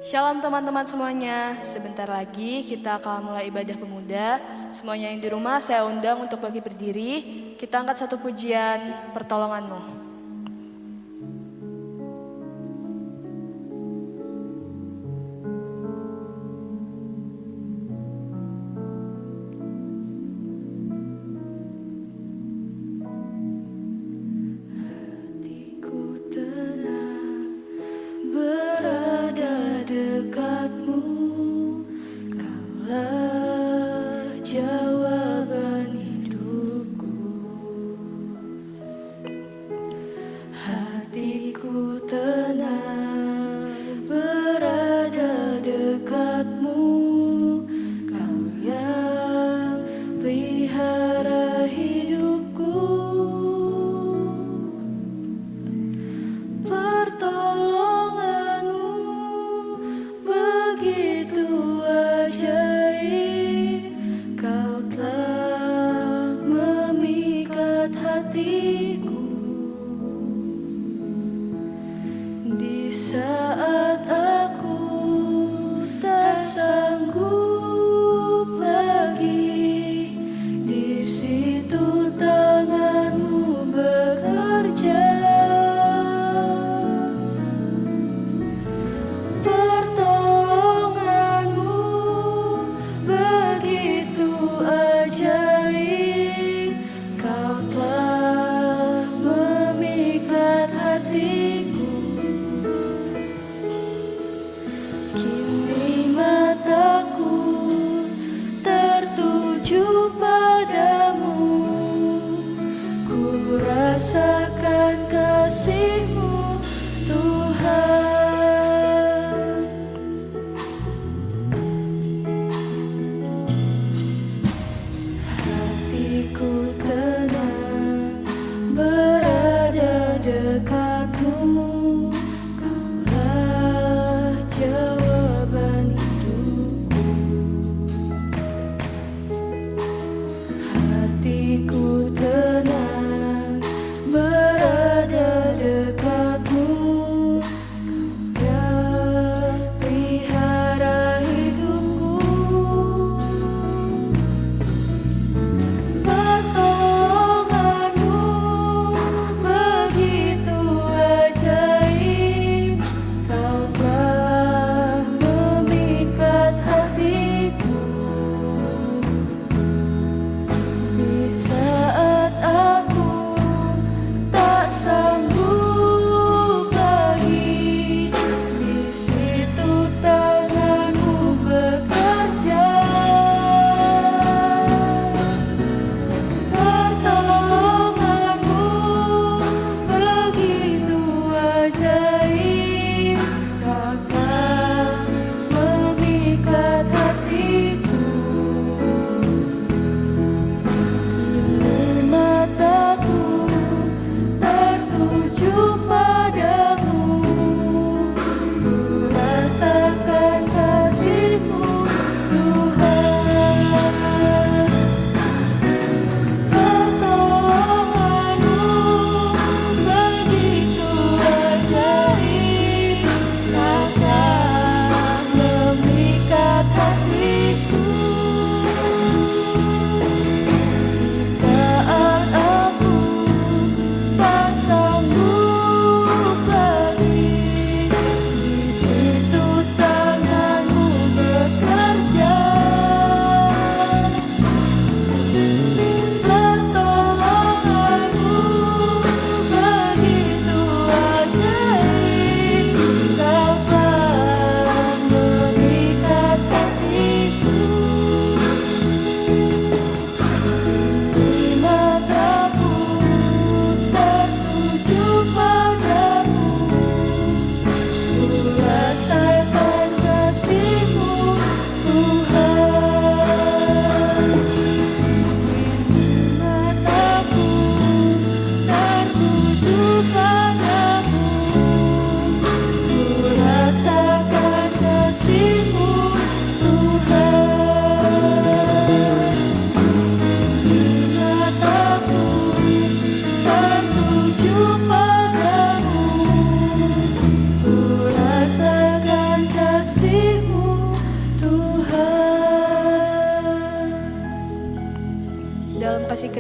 Shalom teman-teman semuanya, sebentar lagi kita akan mulai ibadah pemuda. Semuanya yang di rumah saya undang untuk bagi berdiri. Kita angkat satu pujian, pertolonganmu.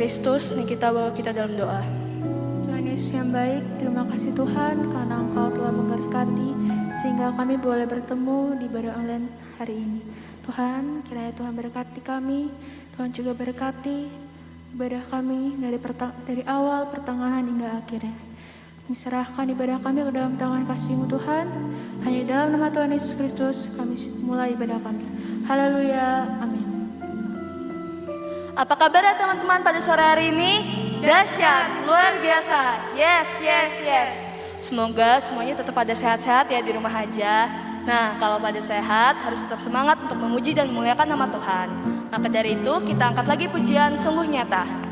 Kristus, nih kita bawa kita dalam doa. Tuhan Yesus yang baik, terima kasih Tuhan karena Engkau telah memberkati sehingga kami boleh bertemu di ibadah online hari ini. Tuhan, kiranya Tuhan berkati kami, Tuhan juga berkati ibadah kami dari awal, pertengahan hingga akhirnya. Kami serahkan ibadah kami ke dalam tangan kasih-Mu Tuhan. Hanya dalam nama Tuhan Yesus Kristus kami mulai ibadah kami. Haleluya, amin. Apa kabar ya teman-teman pada sore hari ini? Dahsyat, luar biasa. Yes, yes, yes. Semoga semuanya tetap pada sehat-sehat ya di rumah aja. Nah, kalau pada sehat harus tetap semangat untuk memuji dan memuliakan nama Tuhan. Maka dari itu kita angkat lagi pujian Sungguh Nyata.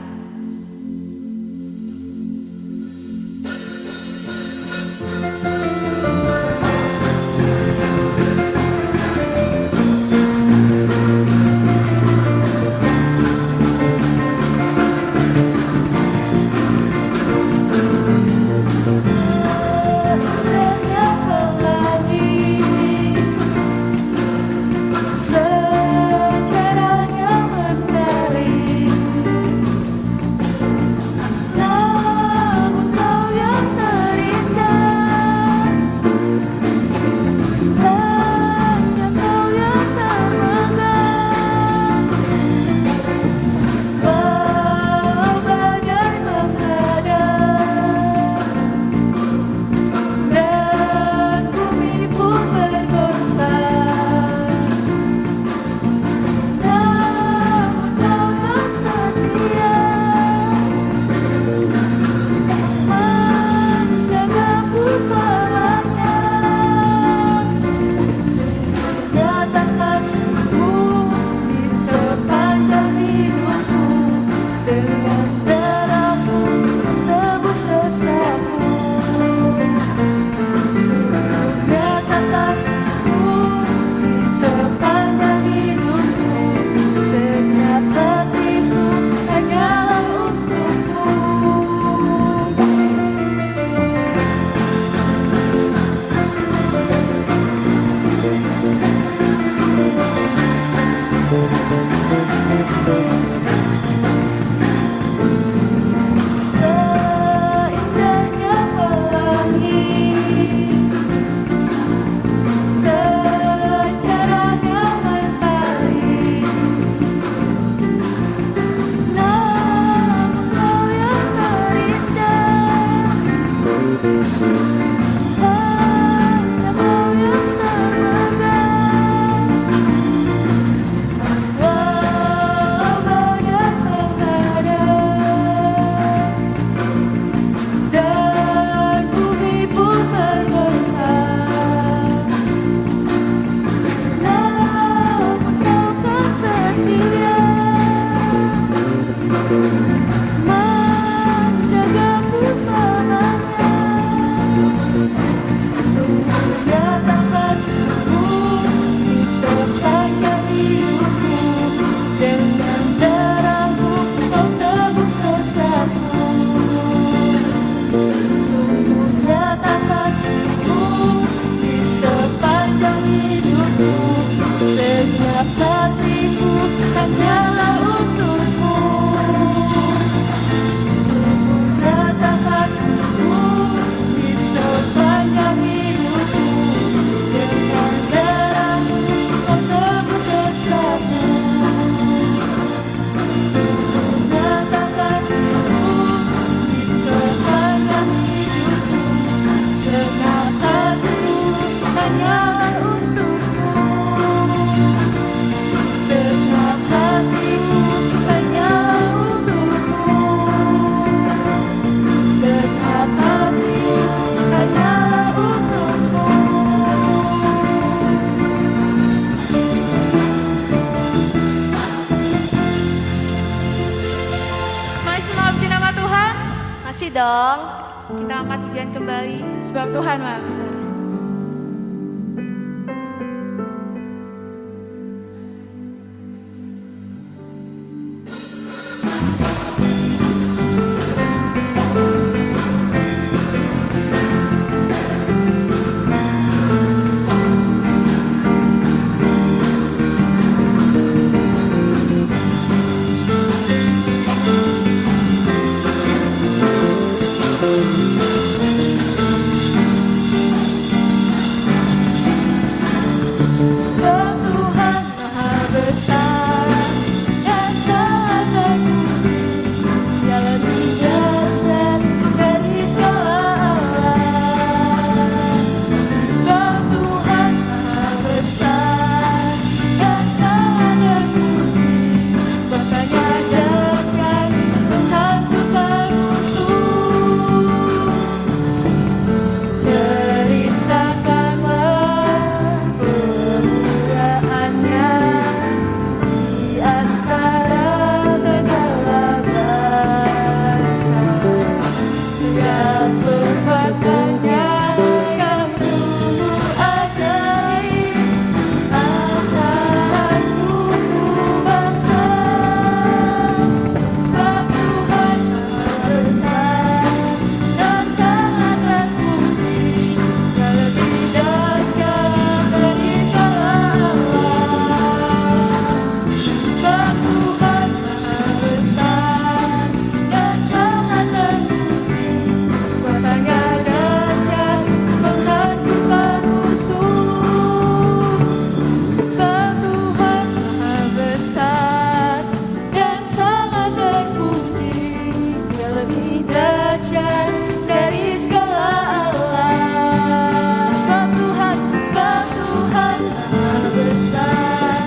Masih dong. Kita angkat pujian kembali sebab Tuhan Maha Besar. lebih dahsyat dari segala alam. Sebab Tuhan Maha besar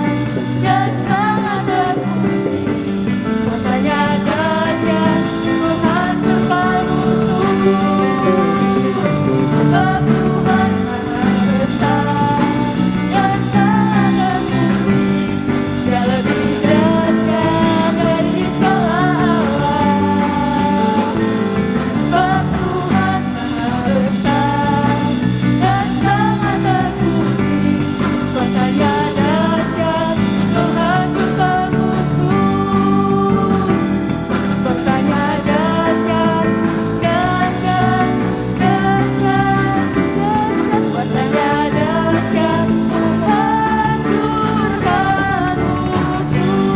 dan sangat terpuji, kuasanya dahsyat menghancurkan musuh. Sebab Tuhan Maha besar dan sangat terpuji, Dia lebih dahsyat dari segala alam. Sebab Tuhan Maha besar dan sangat terpuji, kuasanya dahsyat menghancurkan musuh. Kuasanya dahsyat, dahsyat, dahsyat, dahsyat. Kuasanya dahsyat menghancurkan musuh.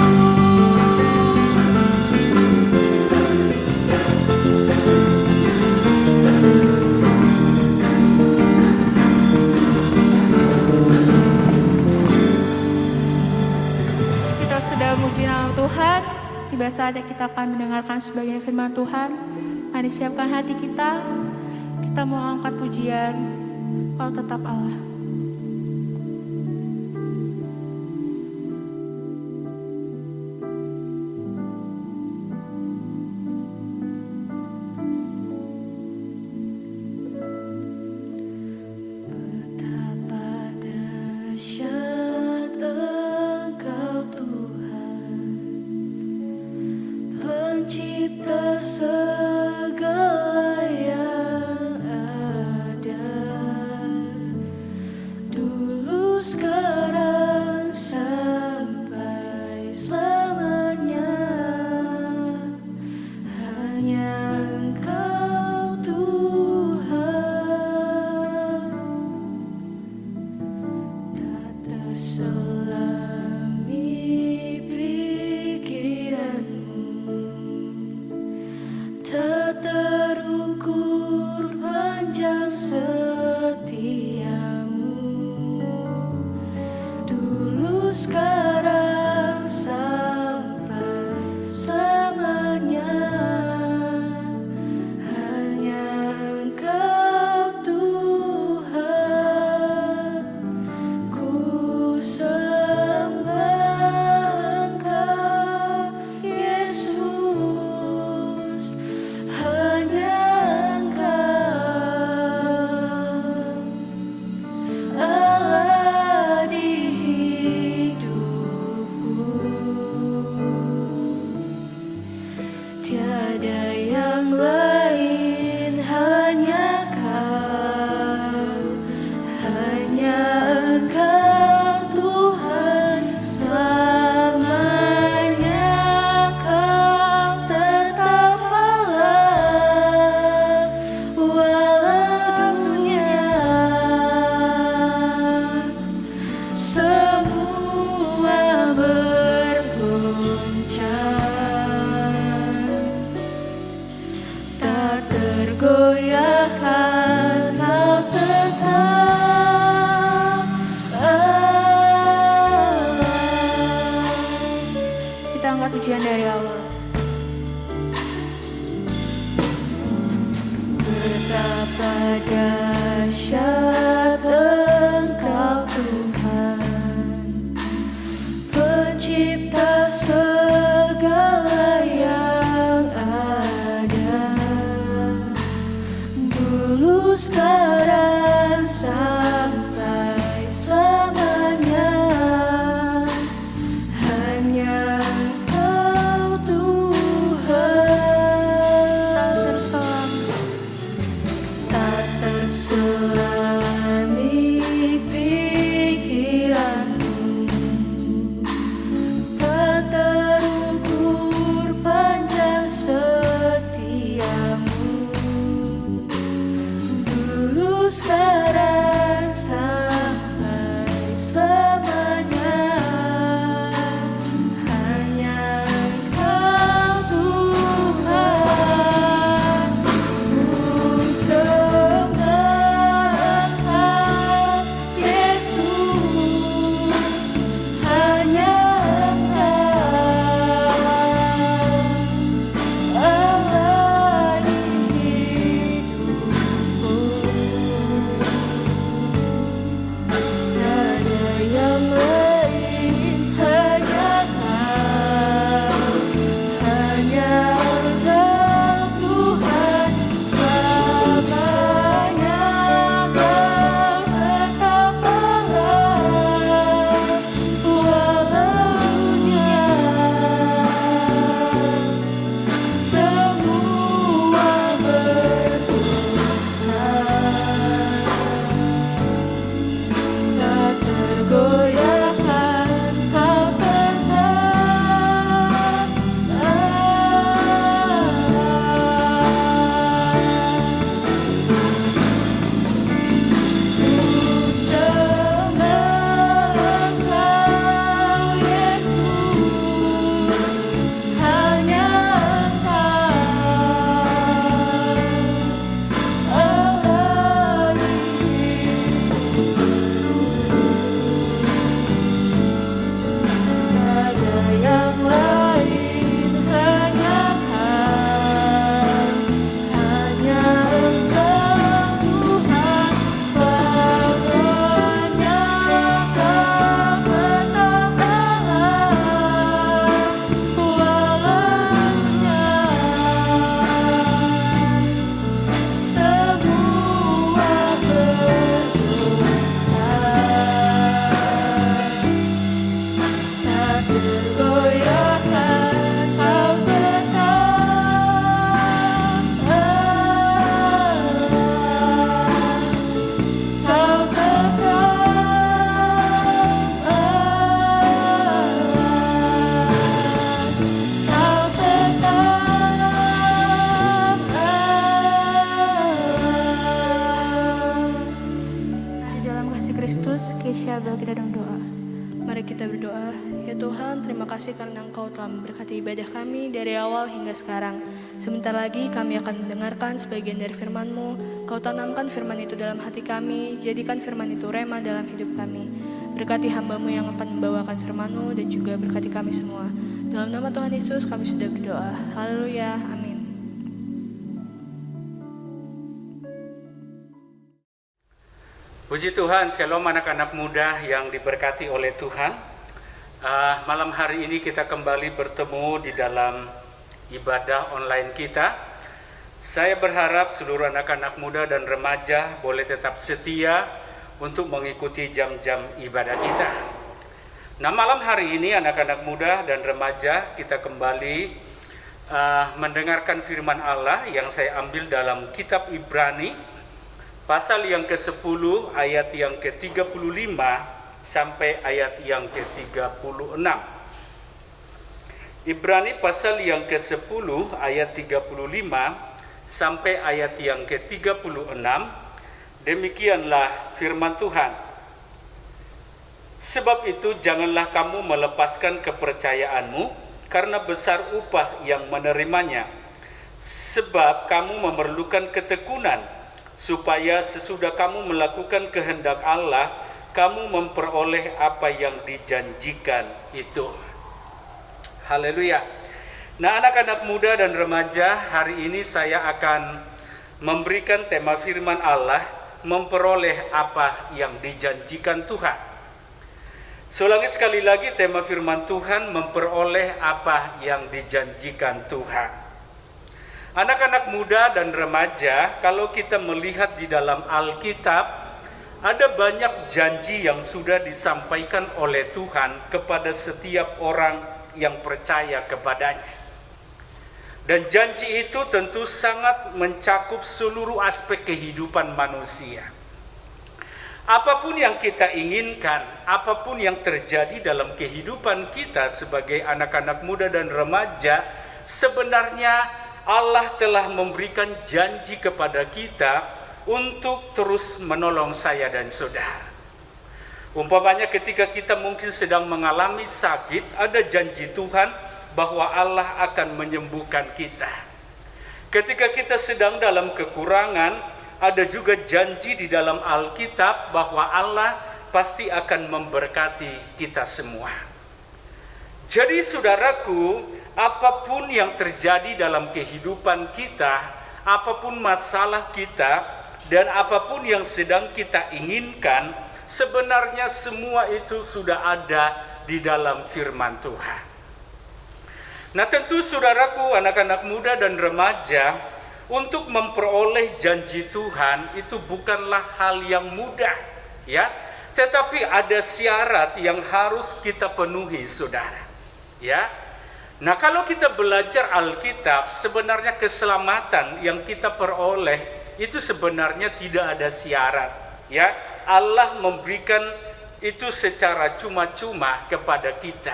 Kita sudah memuji nama Tuhan. Tiba saatnya kita akan mendengarkan sebagian firman Tuhan. Mari siapkan hati kita. Kita mau angkat pujian, Kau tetap Allah. Betapa dahsyat Engkau Tuhan, Pencipta segala yang ada, dulu sekarang sampai selamanya. Hanya Engkau Tuhan, tak terselami pikiranmu, tak terukur panjang setiamu. Dulu sekarang sampai selamanya. Hanya Engkau Tuhan, ku sembah Engkau Yesus. Hanya Engkau Allah di hidupku, tiada yang lain, hanya Kau, hanya Engkau Tuhan. Selamanya Kau tetap Allah, walau dunia semua bergoncang, tak tergoyahkan Kau tetap Allah. Kita angkat pujian dari Allah. Betapa dahsyat Engkau Tuhan, Pencipta segala yang ada, dulu sekarang sampai selamanya. Hanya Engkau Tuhan, tak terselami pikiranmu, tak terukur panjang setiamu. Dulu sekarang sambil kita berdoa. Mari kita berdoa. Ya Tuhan, terima kasih karena Engkau telah memberkati ibadah kami dari awal hingga sekarang. Sebentar lagi kami akan mendengarkan sebagian dari firman-Mu. Kau tanamkan firman itu dalam hati kami, jadikan firman itu rema dalam hidup kami. Berkati hamba-Mu yang akan membawakan firman-Mu dan juga berkati kami semua. Dalam nama Tuhan Yesus kami sudah berdoa. Haleluya, amin. Puji Tuhan, shalom anak-anak muda yang diberkati oleh Tuhan. Malam hari ini kita kembali bertemu di dalam ibadah online kita. Saya berharap seluruh anak-anak muda dan remaja boleh tetap setia untuk mengikuti jam-jam ibadah kita. Nah, malam hari ini anak-anak muda dan remaja kita kembali mendengarkan firman Allah yang saya ambil dalam kitab Ibrani pasal yang ke-10 ayat yang ke-35 sampai ayat yang ke-36. Ibrani pasal yang ke-10 ayat 35 sampai ayat yang ke-36. Demikianlah firman Tuhan. Sebab itu janganlah kamu melepaskan kepercayaanmu, karena besar upah yang menerimanya. Sebab kamu memerlukan ketekunan, supaya sesudah kamu melakukan kehendak Allah, kamu memperoleh apa yang dijanjikan itu. Haleluya. Nah, anak-anak muda dan remaja, hari ini saya akan memberikan tema firman Allah, memperoleh apa yang dijanjikan Tuhan. Seulangi sekali lagi tema firman Tuhan, memperoleh apa yang dijanjikan Tuhan. Anak-anak muda dan remaja, kalau kita melihat di dalam Alkitab, ada banyak janji yang sudah disampaikan oleh Tuhan kepada setiap orang yang percaya kepadanya. Dan janji itu tentu sangat mencakup seluruh aspek kehidupan manusia. Apapun yang kita inginkan, apapun yang terjadi dalam kehidupan kita sebagai anak-anak muda dan remaja, sebenarnya Allah telah memberikan janji kepada kita untuk terus menolong saya dan saudara. Umpamanya ketika kita mungkin sedang mengalami sakit, ada janji Tuhan bahwa Allah akan menyembuhkan kita. Ketika kita sedang dalam kekurangan, ada juga janji di dalam Alkitab bahwa Allah pasti akan memberkati kita semua. Jadi saudaraku, apapun yang terjadi dalam kehidupan kita, apapun masalah kita, dan apapun yang sedang kita inginkan, sebenarnya semua itu sudah ada di dalam firman Tuhan. Nah, tentu saudaraku, anak-anak muda dan remaja, untuk memperoleh janji Tuhan itu bukanlah hal yang mudah, ya. Tetapi ada syarat yang harus kita penuhi, saudara. Ya. Nah, kalau kita belajar Alkitab, sebenarnya keselamatan yang kita peroleh itu sebenarnya tidak ada syarat, ya. Allah memberikan itu secara cuma-cuma kepada kita.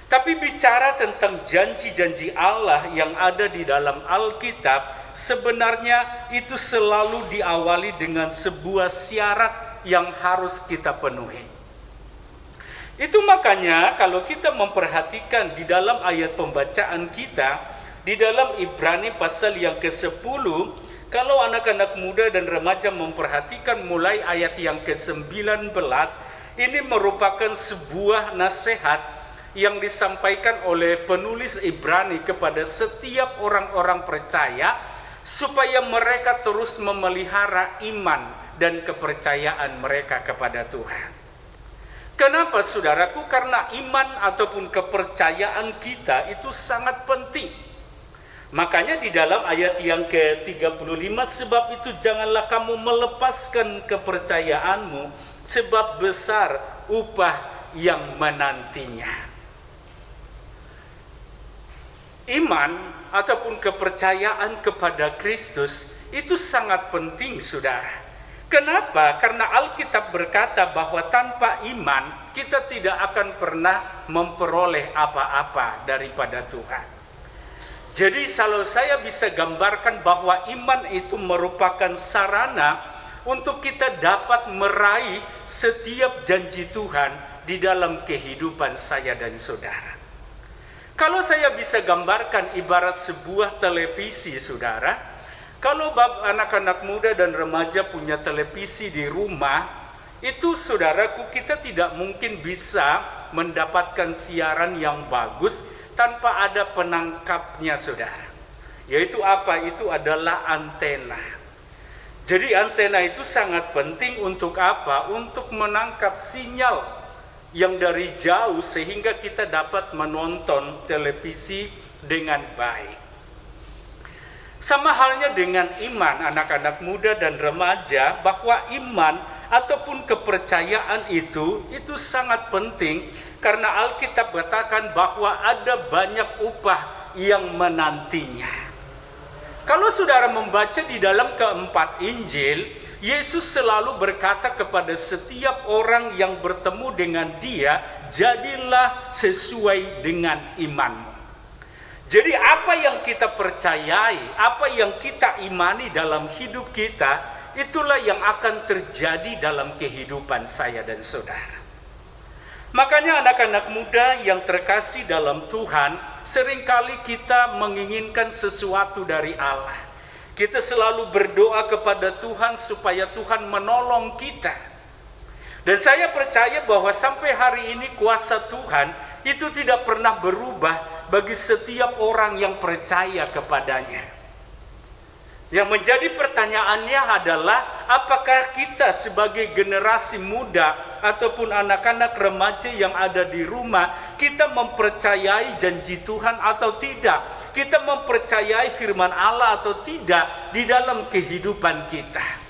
Tapi bicara tentang janji-janji Allah yang ada di dalam Alkitab, sebenarnya itu selalu diawali dengan sebuah syarat yang harus kita penuhi. Itu makanya kalau kita memperhatikan di dalam ayat pembacaan kita, di dalam Ibrani pasal yang ke-10, kalau anak-anak muda dan remaja memperhatikan mulai ayat yang ke-19, ini merupakan sebuah nasihat yang disampaikan oleh penulis Ibrani kepada setiap orang-orang percaya supaya mereka terus memelihara iman dan kepercayaan mereka kepada Tuhan. Kenapa saudaraku? Karena iman ataupun kepercayaan kita itu sangat penting. Makanya di dalam ayat yang ke-35, sebab itu janganlah kamu melepaskan kepercayaanmu, sebab besar upah yang menantinya. Iman ataupun kepercayaan kepada Kristus itu sangat penting, saudara. Kenapa? Karena Alkitab berkata bahwa tanpa iman kita tidak akan pernah memperoleh apa-apa daripada Tuhan. Jadi kalau saya bisa gambarkan bahwa iman itu merupakan sarana untuk kita dapat meraih setiap janji Tuhan di dalam kehidupan saya dan saudara. Kalau saya bisa gambarkan ibarat sebuah televisi, saudara, kalau anak-anak muda dan remaja punya televisi di rumah, itu saudaraku, kita tidak mungkin bisa mendapatkan siaran yang bagus tanpa ada penangkapnya, saudara. Yaitu apa? Itu adalah antena. Jadi antena itu sangat penting untuk apa? Untuk menangkap sinyal yang dari jauh sehingga kita dapat menonton televisi dengan baik. Sama halnya dengan iman anak-anak muda dan remaja, bahwa iman ataupun kepercayaan itu sangat penting karena Alkitab katakan bahwa ada banyak upah yang menantinya. Kalau saudara membaca di dalam keempat Injil, Yesus selalu berkata kepada setiap orang yang bertemu dengan Dia, jadilah sesuai dengan imanmu. Jadi apa yang kita percayai, apa yang kita imani dalam hidup kita, itulah yang akan terjadi dalam kehidupan saya dan saudara. Makanya anak-anak muda yang terkasih dalam Tuhan, seringkali kita menginginkan sesuatu dari Allah. Kita selalu berdoa kepada Tuhan supaya Tuhan menolong kita. Dan saya percaya bahwa sampai hari ini kuasa Tuhan itu tidak pernah berubah bagi setiap orang yang percaya kepadanya. Yang menjadi pertanyaannya adalah, apakah kita sebagai generasi muda ataupun anak-anak remaja yang ada di rumah, kita mempercayai janji Tuhan atau tidak? Kita mempercayai firman Allah atau tidak di dalam kehidupan kita?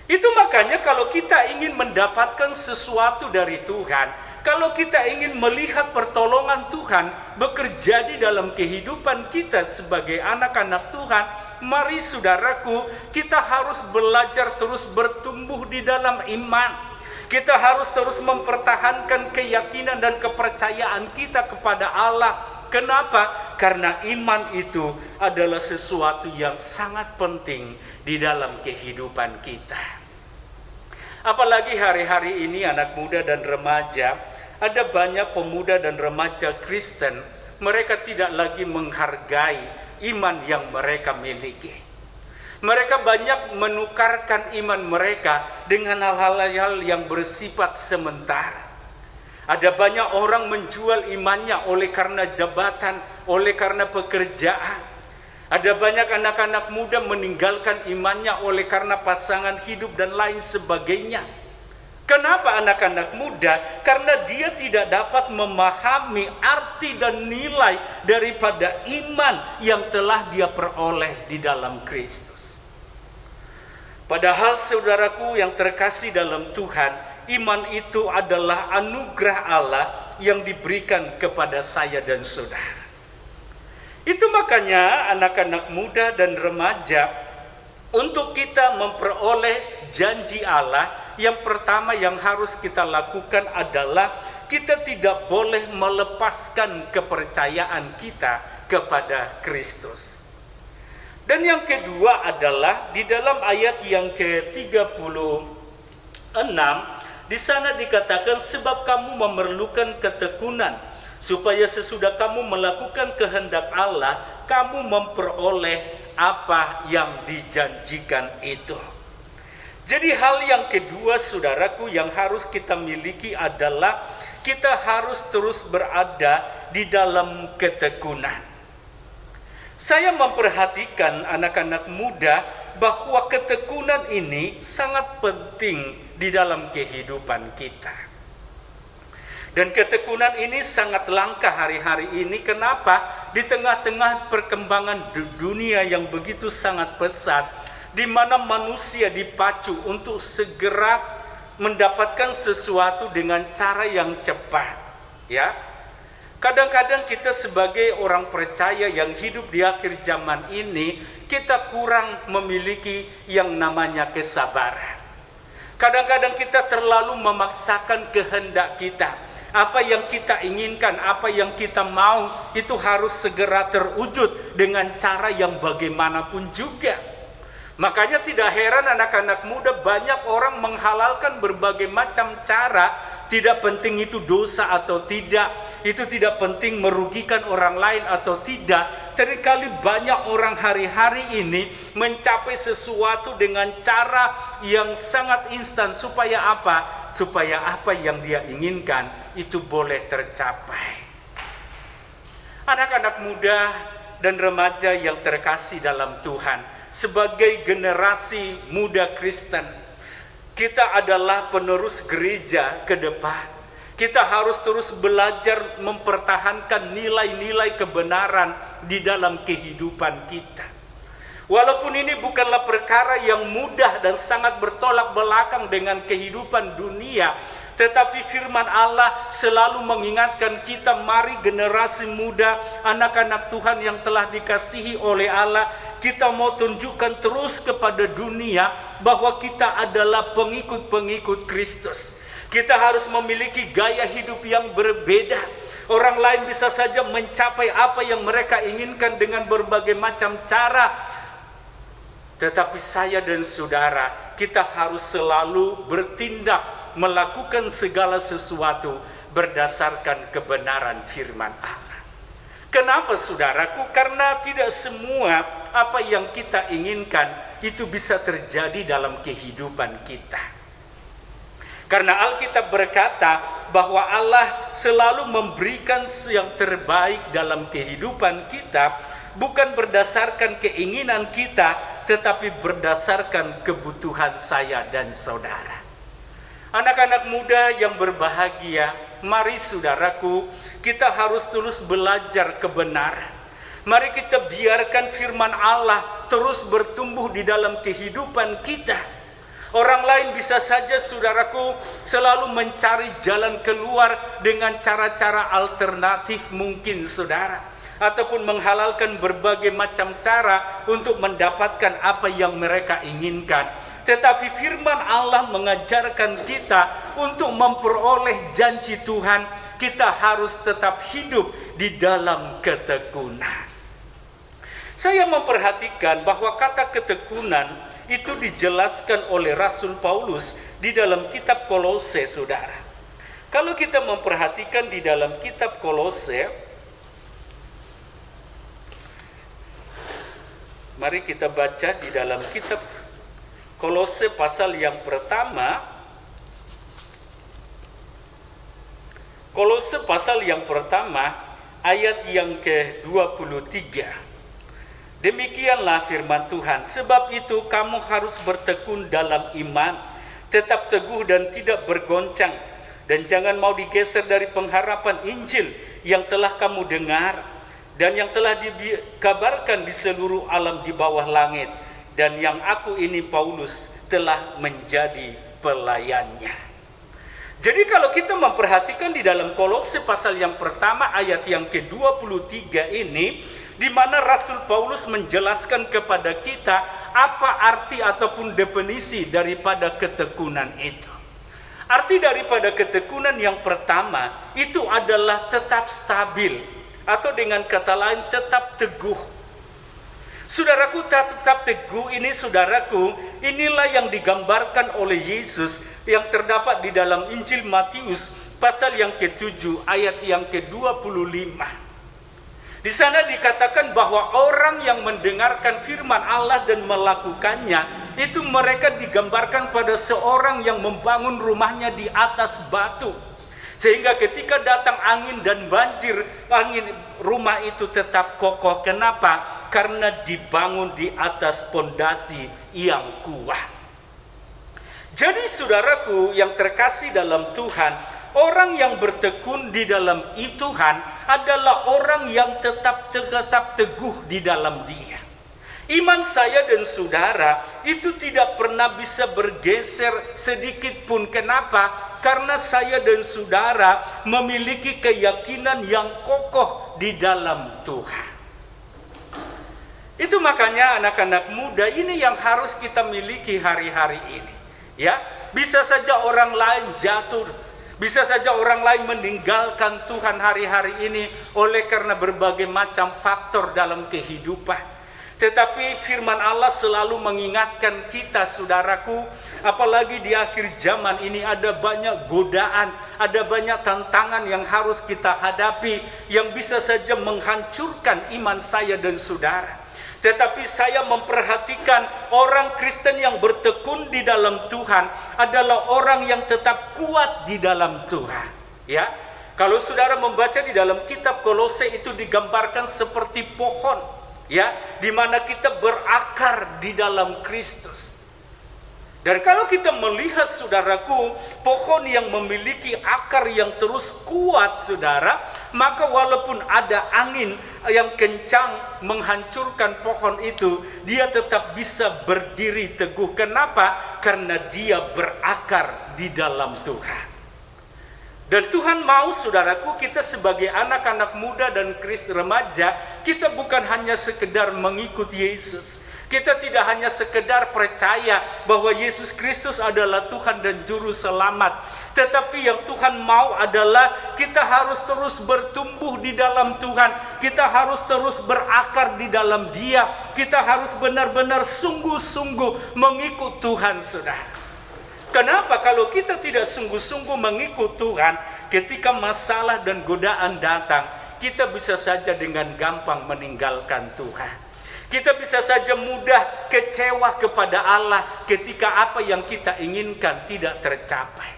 Itu makanya kalau kita ingin mendapatkan sesuatu dari Tuhan, kalau kita ingin melihat pertolongan Tuhan bekerja di dalam kehidupan kita sebagai anak-anak Tuhan, mari saudaraku, kita harus belajar terus bertumbuh di dalam iman. Kita harus terus mempertahankan keyakinan dan kepercayaan kita kepada Allah. Kenapa? Karena iman itu adalah sesuatu yang sangat penting di dalam kehidupan kita. Apalagi hari-hari ini anak muda dan remaja, ada banyak pemuda dan remaja Kristen, mereka tidak lagi menghargai iman yang mereka miliki. Mereka banyak menukarkan iman mereka dengan hal-hal yang bersifat sementara. Ada banyak orang menjual imannya oleh karena jabatan, oleh karena pekerjaan. Ada banyak anak-anak muda meninggalkan imannya oleh karena pasangan hidup dan lain sebagainya. Kenapa anak-anak muda? Karena dia tidak dapat memahami arti dan nilai daripada iman yang telah dia peroleh di dalam Kristus. Padahal saudaraku yang terkasih dalam Tuhan, iman itu adalah anugerah Allah yang diberikan kepada saya dan saudara. Itu makanya anak-anak muda dan remaja, untuk kita memperoleh janji Allah, yang pertama yang harus kita lakukan adalah kita tidak boleh melepaskan kepercayaan kita kepada Kristus. Dan yang kedua adalah di dalam ayat yang ke-36, di sana dikatakan, sebab kamu memerlukan ketekunan, supaya sesudah kamu melakukan kehendak Allah, kamu memperoleh apa yang dijanjikan itu. Jadi hal yang kedua saudaraku yang harus kita miliki adalah kita harus terus berada di dalam ketekunan. Saya memperhatikan anak-anak muda bahwa ketekunan ini sangat penting di dalam kehidupan kita. Dan ketekunan ini sangat langka hari-hari ini. Kenapa? Di tengah-tengah perkembangan dunia yang begitu sangat pesat, di mana manusia dipacu untuk segera mendapatkan sesuatu dengan cara yang cepat. Ya, kadang-kadang kita sebagai orang percaya yang hidup di akhir zaman ini, kita kurang memiliki yang namanya kesabaran. Kadang-kadang kita terlalu memaksakan kehendak kita. Apa yang kita inginkan, apa yang kita mau, itu harus segera terwujud dengan cara yang bagaimanapun juga. Makanya tidak heran anak-anak muda banyak orang menghalalkan berbagai macam cara. Tidak penting itu dosa atau tidak, itu tidak penting merugikan orang lain atau tidak. Seringkali banyak orang hari-hari ini mencapai sesuatu dengan cara yang sangat instan. Supaya apa? Supaya apa yang dia inginkan itu boleh tercapai. Anak-anak muda dan remaja yang terkasih dalam Tuhan, sebagai generasi muda Kristen, kita adalah penerus gereja ke depan. Kita harus terus belajar mempertahankan nilai-nilai kebenaran di dalam kehidupan kita. Walaupun ini bukanlah perkara yang mudah dan sangat bertolak belakang dengan kehidupan dunia, tetapi firman Allah selalu mengingatkan kita, mari generasi muda, anak-anak Tuhan yang telah dikasihi oleh Allah, kita mau tunjukkan terus kepada dunia bahwa kita adalah pengikut-pengikut Kristus. Kita harus memiliki gaya hidup yang berbeda. Orang lain bisa saja mencapai apa yang mereka inginkan dengan berbagai macam cara. Tetapi saya dan saudara, kita harus selalu bertindak, melakukan segala sesuatu berdasarkan kebenaran firman Allah. Kenapa saudaraku? Karena tidak semua apa yang kita inginkan itu bisa terjadi dalam kehidupan kita. Karena Alkitab berkata bahwa Allah selalu memberikan yang terbaik dalam kehidupan kita, bukan berdasarkan keinginan kita, tetapi berdasarkan kebutuhan saya dan saudara. Anak-anak muda yang berbahagia, mari saudaraku, kita harus terus belajar kebenaran. Mari kita biarkan firman Allah terus bertumbuh di dalam kehidupan kita. Orang lain bisa saja saudaraku selalu mencari jalan keluar dengan cara-cara alternatif mungkin saudara. Ataupun menghalalkan berbagai macam cara untuk mendapatkan apa yang mereka inginkan. Tetapi firman Allah mengajarkan kita untuk memperoleh janji Tuhan, kita harus tetap hidup di dalam ketekunan. Saya memperhatikan bahwa kata ketekunan itu dijelaskan oleh Rasul Paulus di dalam kitab Kolose, saudara. Kalau kita memperhatikan di dalam kitab Kolose, mari kita baca di dalam kitab Kolose pasal yang pertama. Kolose pasal yang pertama ayat yang ke-23. Demikianlah firman Tuhan, sebab itu kamu harus bertekun dalam iman, tetap teguh dan tidak bergoncang, dan jangan mau digeser dari pengharapan Injil yang telah kamu dengar dan yang telah dikabarkan di seluruh alam di bawah langit, dan yang aku ini Paulus telah menjadi pelayannya. Jadi kalau kita memperhatikan di dalam Kolose pasal yang pertama ayat yang ke-23 ini, di mana Rasul Paulus menjelaskan kepada kita apa arti ataupun definisi daripada ketekunan itu. Arti daripada ketekunan yang pertama itu adalah tetap stabil, atau dengan kata lain tetap teguh. Saudaraku, tetap teguh ini saudaraku, inilah yang digambarkan oleh Yesus yang terdapat di dalam Injil Matius pasal yang ke-7 ayat yang ke-25. Di sana dikatakan bahwa orang yang mendengarkan firman Allah dan melakukannya, itu mereka digambarkan pada seorang yang membangun rumahnya di atas batu. Sehingga ketika datang angin dan banjir, rumah itu tetap kokoh. Kenapa? Karena dibangun di atas pondasi yang kuat. Jadi saudaraku yang terkasih dalam Tuhan, orang yang bertekun di dalam Tuhan adalah orang yang tetap teguh di dalam Dia. Iman saya dan saudara itu tidak pernah bisa bergeser sedikit pun. Kenapa? Karena saya dan saudara memiliki keyakinan yang kokoh di dalam Tuhan. Itu makanya anak-anak muda ini yang harus kita miliki hari-hari ini. Ya, bisa saja orang lain jatuh, bisa saja orang lain meninggalkan Tuhan hari-hari ini oleh karena berbagai macam faktor dalam kehidupan. Tetapi firman Allah selalu mengingatkan kita, saudaraku, apalagi di akhir zaman ini ada banyak godaan, ada banyak tantangan yang harus kita hadapi, yang bisa saja menghancurkan iman saya dan saudara. Tetapi saya memperhatikan orang Kristen yang bertekun di dalam Tuhan adalah orang yang tetap kuat di dalam Tuhan. Ya, kalau saudara membaca di dalam kitab Kolose, itu digambarkan seperti pohon, ya, di mana kita berakar di dalam Kristus. Dan kalau kita melihat, saudaraku, pohon yang memiliki akar yang terus kuat, saudara, maka walaupun ada angin yang kencang menghancurkan pohon itu, dia tetap bisa berdiri teguh. Kenapa? Karena dia berakar di dalam Tuhan. Dan Tuhan mau, saudaraku, kita sebagai anak-anak muda dan remaja, kita bukan hanya sekedar mengikuti Yesus. Kita tidak hanya sekedar percaya bahwa Yesus Kristus adalah Tuhan dan Juru Selamat. Tetapi yang Tuhan mau adalah kita harus terus bertumbuh di dalam Tuhan. Kita harus terus berakar di dalam Dia. Kita harus benar-benar sungguh-sungguh mengikut Tuhan, saudara. Kenapa? Kalau kita tidak sungguh-sungguh mengikut Tuhan, ketika masalah dan godaan datang, kita bisa saja dengan gampang meninggalkan Tuhan. Kita bisa saja mudah kecewa kepada Allah ketika apa yang kita inginkan tidak tercapai.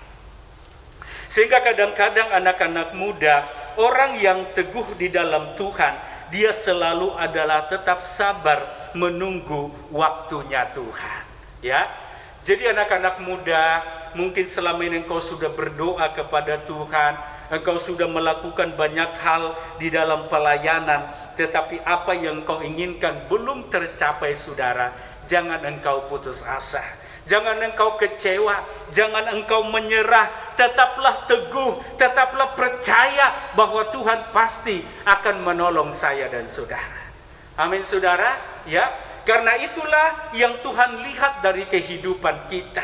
Sehingga kadang-kadang anak-anak muda, orang yang teguh di dalam Tuhan, dia selalu adalah tetap sabar menunggu waktunya Tuhan. Ya, jadi anak-anak muda, mungkin selama ini engkau sudah berdoa kepada Tuhan, engkau sudah melakukan banyak hal di dalam pelayanan, tetapi apa yang engkau inginkan belum tercapai, saudara. Jangan engkau putus asa, jangan engkau kecewa, jangan engkau menyerah. Tetaplah teguh, tetaplah percaya bahwa Tuhan pasti akan menolong saya dan saudara. Amin, saudara. Ya, karena itulah yang Tuhan lihat dari kehidupan kita.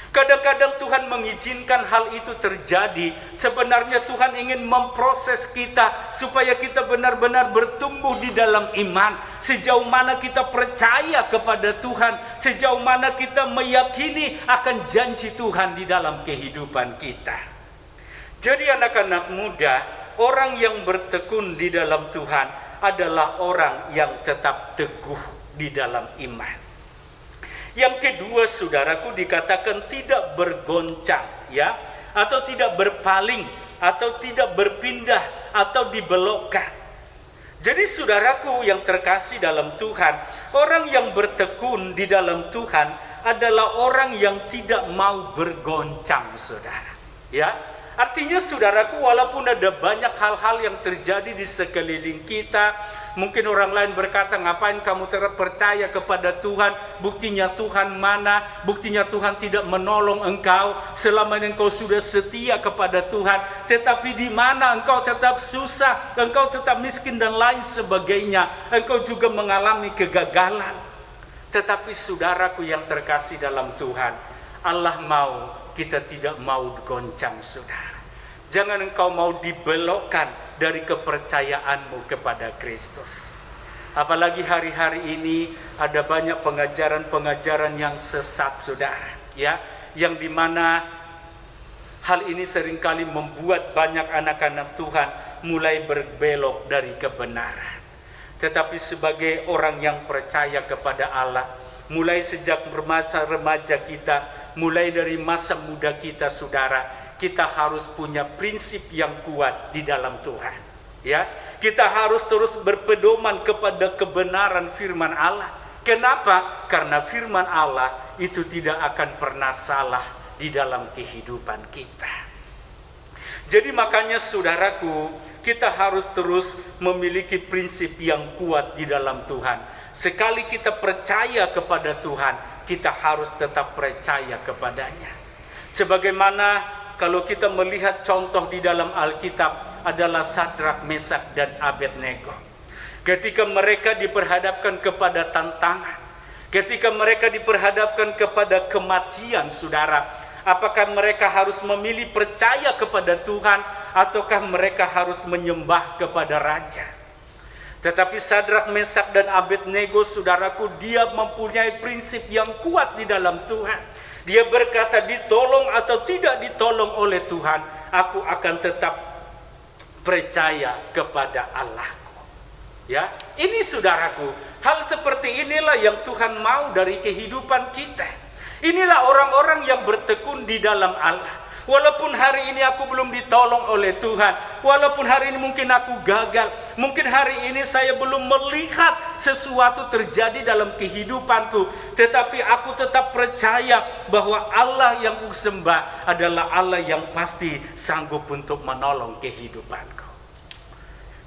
Kadang-kadang Tuhan mengizinkan hal itu terjadi. Sebenarnya Tuhan ingin memproses kita supaya kita benar-benar bertumbuh di dalam iman. Sejauh mana kita percaya kepada Tuhan, sejauh mana kita meyakini akan janji Tuhan di dalam kehidupan kita. Jadi anak-anak muda, orang yang bertekun di dalam Tuhan adalah orang yang tetap teguh di dalam iman. Yang kedua, saudaraku, dikatakan tidak bergoncang, ya, atau tidak berpaling, atau tidak berpindah, atau dibelokkan. Jadi saudaraku yang terkasih dalam Tuhan, orang yang bertekun di dalam Tuhan adalah orang yang tidak mau bergoncang, saudara. Ya, artinya saudaraku, walaupun ada banyak hal-hal yang terjadi di sekeliling kita, mungkin orang lain berkata, ngapain kamu percaya kepada Tuhan? Buktinya Tuhan mana? Buktinya Tuhan tidak menolong engkau selama engkau sudah setia kepada Tuhan. Tetapi di mana engkau tetap susah, engkau tetap miskin dan lain sebagainya, engkau juga mengalami kegagalan. Tetapi saudaraku yang terkasih dalam Tuhan, Allah mau kita tidak mau goncang, saudara. Jangan engkau mau dibelokkan dari kepercayaanmu kepada Kristus. Apalagi hari-hari ini ada banyak pengajaran-pengajaran yang sesat, saudara, ya, yang dimana hal ini seringkali membuat banyak anak-anak Tuhan mulai berbelok dari kebenaran. Tetapi sebagai orang yang percaya kepada Allah, mulai sejak remaja kita, mulai dari masa muda kita, saudara, kita harus punya prinsip yang kuat di dalam Tuhan. Ya, kita harus terus berpedoman kepada kebenaran firman Allah. Kenapa? Karena firman Allah itu tidak akan pernah salah di dalam kehidupan kita. Jadi makanya saudaraku, kita harus terus memiliki prinsip yang kuat di dalam Tuhan. Sekali kita percaya kepada Tuhan, kita harus tetap percaya kepadanya. Sebagaimana kalau kita melihat contoh di dalam Alkitab adalah Sadrak, Mesak, dan Abednego. Ketika mereka diperhadapkan kepada tantangan, ketika mereka diperhadapkan kepada kematian, saudara, apakah mereka harus memilih percaya kepada Tuhan ataukah mereka harus menyembah kepada raja? Tetapi Sadrak, Mesak, dan Abednego, saudaraku, dia mempunyai prinsip yang kuat di dalam Tuhan. Dia berkata, ditolong atau tidak ditolong oleh Tuhan, aku akan tetap percaya kepada Allahku. Ya, ini saudaraku, hal seperti inilah yang Tuhan mau dari kehidupan kita. Inilah orang-orang yang bertekun di dalam Allah. Walaupun hari ini aku belum ditolong oleh Tuhan, walaupun hari ini mungkin aku gagal, mungkin hari ini saya belum melihat sesuatu terjadi dalam kehidupanku, tetapi aku tetap percaya bahwa Allah yang kusembah adalah Allah yang pasti sanggup untuk menolong kehidupanku.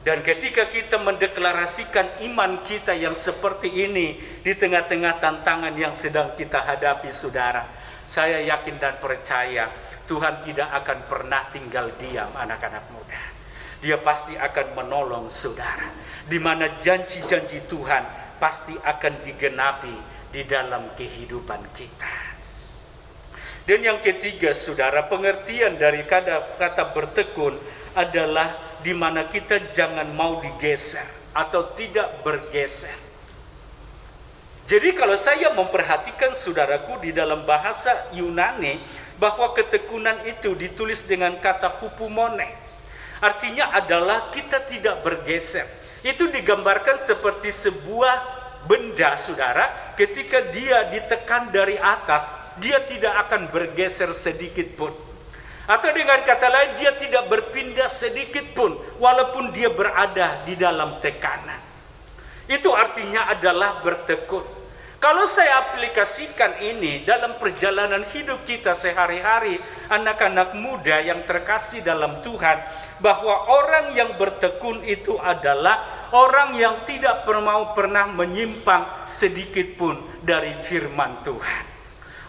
Dan ketika kita mendeklarasikan iman kita yang seperti ini di tengah-tengah tantangan yang sedang kita hadapi, saudara, saya yakin dan percaya Tuhan tidak akan pernah tinggal diam, anak-anak muda. Dia pasti akan menolong saudara. Di mana janji-janji Tuhan pasti akan digenapi di dalam kehidupan kita. Dan yang ketiga, saudara, pengertian dari kata bertekun adalah di mana kita jangan mau digeser atau tidak bergeser. Jadi kalau saya memperhatikan, saudaraku, di dalam bahasa Yunani, bahwa ketekunan itu ditulis dengan kata hupumone. Artinya adalah kita tidak bergeser. Itu digambarkan seperti sebuah benda, saudara, ketika dia ditekan dari atas, dia tidak akan bergeser sedikit pun. Atau dengan kata lain, dia tidak berpindah sedikit pun, walaupun dia berada di dalam tekanan. Itu artinya adalah bertekun. Kalau saya aplikasikan ini dalam perjalanan hidup kita sehari-hari, anak-anak muda yang terkasih dalam Tuhan, bahwa orang yang bertekun itu adalah orang yang tidak pernah menyimpang sedikit pun dari firman Tuhan.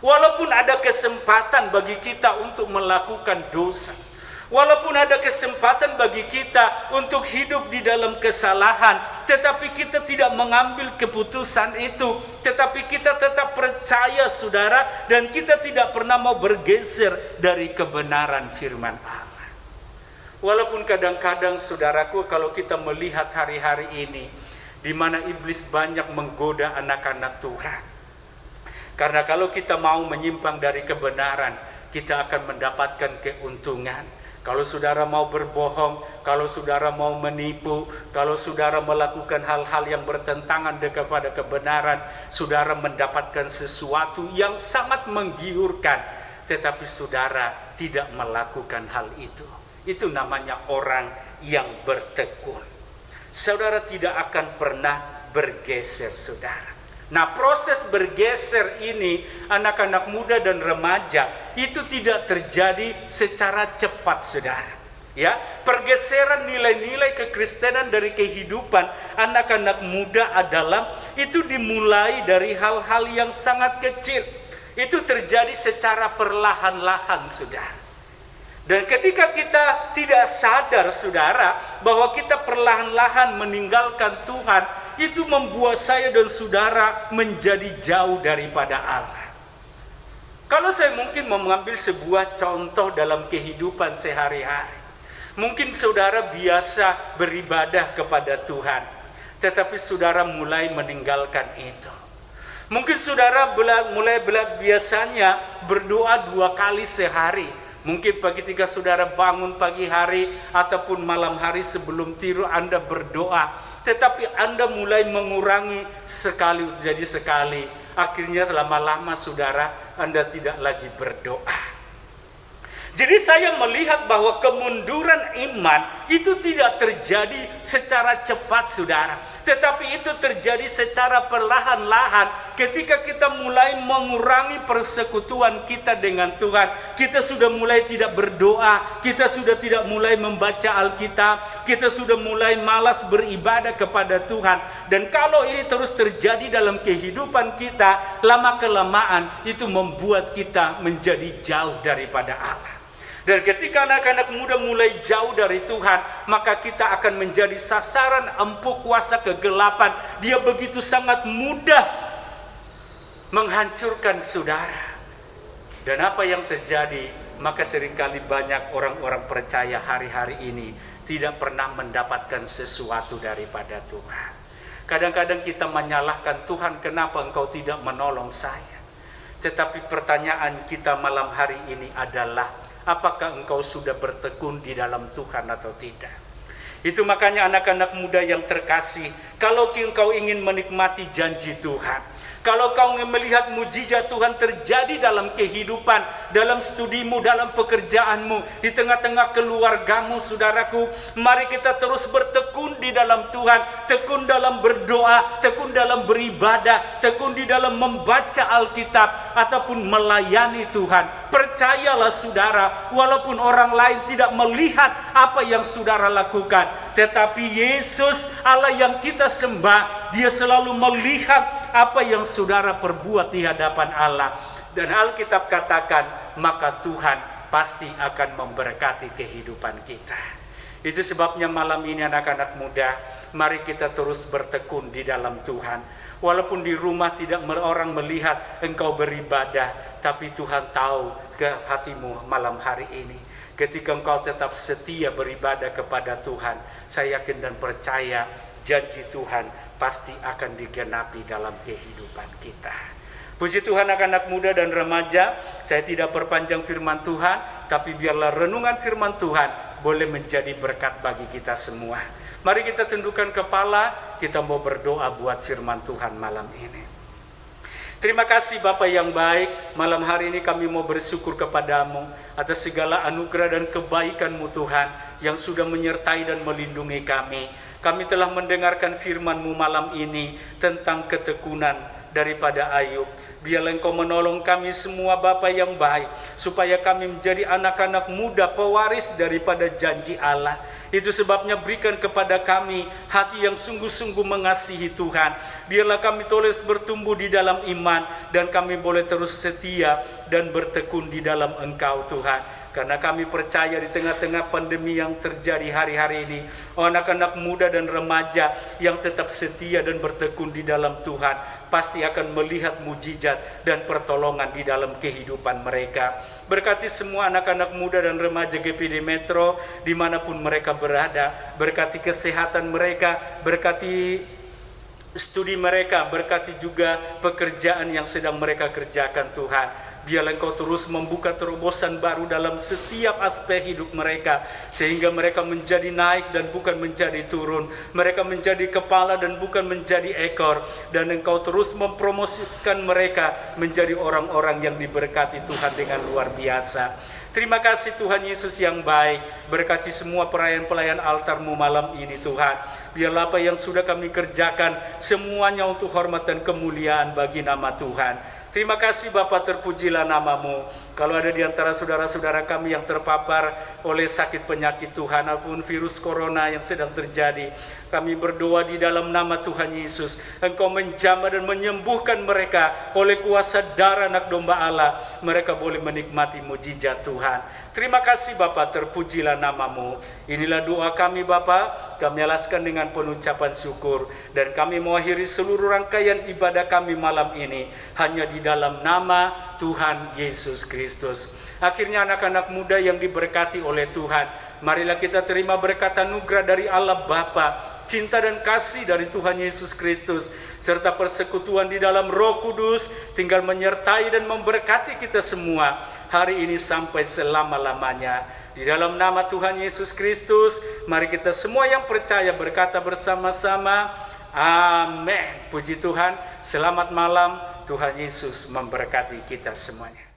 Walaupun ada kesempatan bagi kita untuk melakukan dosa, walaupun ada kesempatan bagi kita untuk hidup di dalam kesalahan, tetapi kita tidak mengambil keputusan itu, tetapi kita tetap percaya, saudara, dan kita tidak pernah mau bergeser dari kebenaran firman Allah. Walaupun kadang-kadang, saudaraku, kalau kita melihat hari-hari ini, di mana iblis banyak menggoda anak-anak Tuhan. Karena kalau kita mau menyimpang dari kebenaran, kita akan mendapatkan keuntungan. Kalau saudara mau berbohong, kalau saudara mau menipu, kalau saudara melakukan hal-hal yang bertentangan kepada kebenaran, saudara mendapatkan sesuatu yang sangat menggiurkan. Tetapi saudara tidak melakukan hal itu. Itu namanya orang yang bertekun. Saudara tidak akan pernah bergeser, saudara. Nah, proses bergeser ini, anak-anak muda dan remaja, itu tidak terjadi secara cepat, saudara. Ya, pergeseran nilai-nilai kekristenan dari kehidupan anak-anak muda adalah itu dimulai dari hal-hal yang sangat kecil. Itu terjadi secara perlahan-lahan, saudara. Dan ketika kita tidak sadar, saudara, bahwa kita perlahan-lahan meninggalkan Tuhan, itu membuat saya dan saudara menjadi jauh daripada Allah. Kalau saya mungkin mengambil sebuah contoh dalam kehidupan sehari-hari, mungkin saudara biasa beribadah kepada Tuhan, tetapi saudara mulai meninggalkan itu. Mungkin saudara mulai biasanya berdoa 2 kali sehari. Mungkin ketika saudara bangun pagi hari ataupun malam hari sebelum tidur Anda berdoa, tetapi Anda mulai mengurangi sekali jadi sekali. Akhirnya lama-lama saudara Anda tidak lagi berdoa. Jadi saya melihat bahwa kemunduran iman itu tidak terjadi secara cepat, saudara. Tetapi itu terjadi secara perlahan-lahan ketika kita mulai mengurangi persekutuan kita dengan Tuhan. Kita sudah mulai tidak berdoa, kita sudah tidak mulai membaca Alkitab, kita sudah mulai malas beribadah kepada Tuhan. Dan kalau ini terus terjadi dalam kehidupan kita, lama-kelamaan itu membuat kita menjadi jauh daripada Allah. Dan ketika anak-anak muda mulai jauh dari Tuhan, maka kita akan menjadi sasaran empuk kuasa kegelapan. Dia begitu sangat mudah menghancurkan saudara. Dan apa yang terjadi? Maka seringkali banyak orang-orang percaya hari-hari ini tidak pernah mendapatkan sesuatu daripada Tuhan. Kadang-kadang kita menyalahkan Tuhan, kenapa engkau tidak menolong saya? Tetapi pertanyaan kita malam hari ini adalah, apakah engkau sudah bertekun di dalam Tuhan atau tidak? Itu makanya anak-anak muda yang terkasih, kalau engkau ingin menikmati janji Tuhan, kalau kau ingin melihat mujizat Tuhan terjadi dalam kehidupan, dalam studimu, dalam pekerjaanmu, di tengah-tengah keluargamu, saudaraku, mari kita terus bertekun di dalam Tuhan, tekun dalam berdoa, tekun dalam beribadah, tekun di dalam membaca Alkitab, ataupun melayani Tuhan. Percayalah saudara, walaupun orang lain tidak melihat apa yang saudara lakukan, tetapi Yesus, Allah yang kita sembah, Dia selalu melihat apa yang saudara perbuat di hadapan Allah. Dan Alkitab katakan, maka Tuhan pasti akan memberkati kehidupan kita. Itu sebabnya malam ini anak-anak muda, mari kita terus bertekun di dalam Tuhan. Walaupun di rumah tidak orang melihat engkau beribadah, tapi Tuhan tahu ke hatimu malam hari ini. Ketika engkau tetap setia beribadah kepada Tuhan, saya yakin dan percaya janji Tuhan pasti akan digenapi dalam kehidupan kita. Puji Tuhan anak-anak muda dan remaja, saya tidak perpanjang firman Tuhan, tapi biarlah renungan firman Tuhan boleh menjadi berkat bagi kita semua. Mari kita tundukkan kepala, kita mau berdoa buat firman Tuhan malam ini. Terima kasih Bapa yang baik, malam hari ini kami mau bersyukur kepadamu atas segala anugerah dan kebaikan-Mu Tuhan yang sudah menyertai dan melindungi kami. Kami telah mendengarkan firman-Mu malam ini tentang ketekunan daripada Ayub. Biarlah Engkau menolong kami semua Bapa yang baik, supaya kami menjadi anak-anak muda pewaris daripada janji Allah. Itu sebabnya berikan kepada kami hati yang sungguh-sungguh mengasihi Tuhan. Biarlah kami terus bertumbuh di dalam iman, dan kami boleh terus setia dan bertekun di dalam Engkau Tuhan. Karena kami percaya di tengah-tengah pandemi yang terjadi hari-hari ini, anak-anak muda dan remaja yang tetap setia dan bertekun di dalam Tuhan pasti akan melihat mujizat dan pertolongan di dalam kehidupan mereka. Berkati semua anak-anak muda dan remaja GPD Metro dimanapun mereka berada. Berkati kesehatan mereka, berkati studi mereka, berkati juga pekerjaan yang sedang mereka kerjakan Tuhan. Biarlah Engkau terus membuka terobosan baru dalam setiap aspek hidup mereka, sehingga mereka menjadi naik dan bukan menjadi turun. Mereka menjadi kepala dan bukan menjadi ekor. Dan Engkau terus mempromosikan mereka menjadi orang-orang yang diberkati Tuhan dengan luar biasa. Terima kasih Tuhan Yesus yang baik. Berkati semua pelayan-pelayan altar-Mu malam ini Tuhan. Biarlah apa yang sudah kami kerjakan semuanya untuk hormat dan kemuliaan bagi nama Tuhan. Terima kasih Bapa, terpujilah nama-Mu. Kalau ada di antara saudara-saudara kami yang terpapar oleh sakit penyakit Tuhan ataupun virus corona yang sedang terjadi, kami berdoa di dalam nama Tuhan Yesus, Engkau menjamah dan menyembuhkan mereka oleh kuasa darah anak domba Allah. Mereka boleh menikmati mujizat Tuhan. Terima kasih Bapa, terpujilah nama-Mu. Inilah doa kami Bapa, kami alaskan dengan penuh ucapan syukur. Dan kami mengakhiri seluruh rangkaian ibadah kami malam ini hanya di dalam nama Tuhan Yesus Kristus. Akhirnya anak-anak muda yang diberkati oleh Tuhan, marilah kita terima berkat anugerah dari Allah Bapa, cinta dan kasih dari Tuhan Yesus Kristus, serta persekutuan di dalam Roh Kudus tinggal menyertai dan memberkati kita semua hari ini sampai selama-lamanya. Di dalam nama Tuhan Yesus Kristus, mari kita semua yang percaya berkata bersama-sama, amin. Puji Tuhan, selamat malam. Tuhan Yesus memberkati kita semuanya.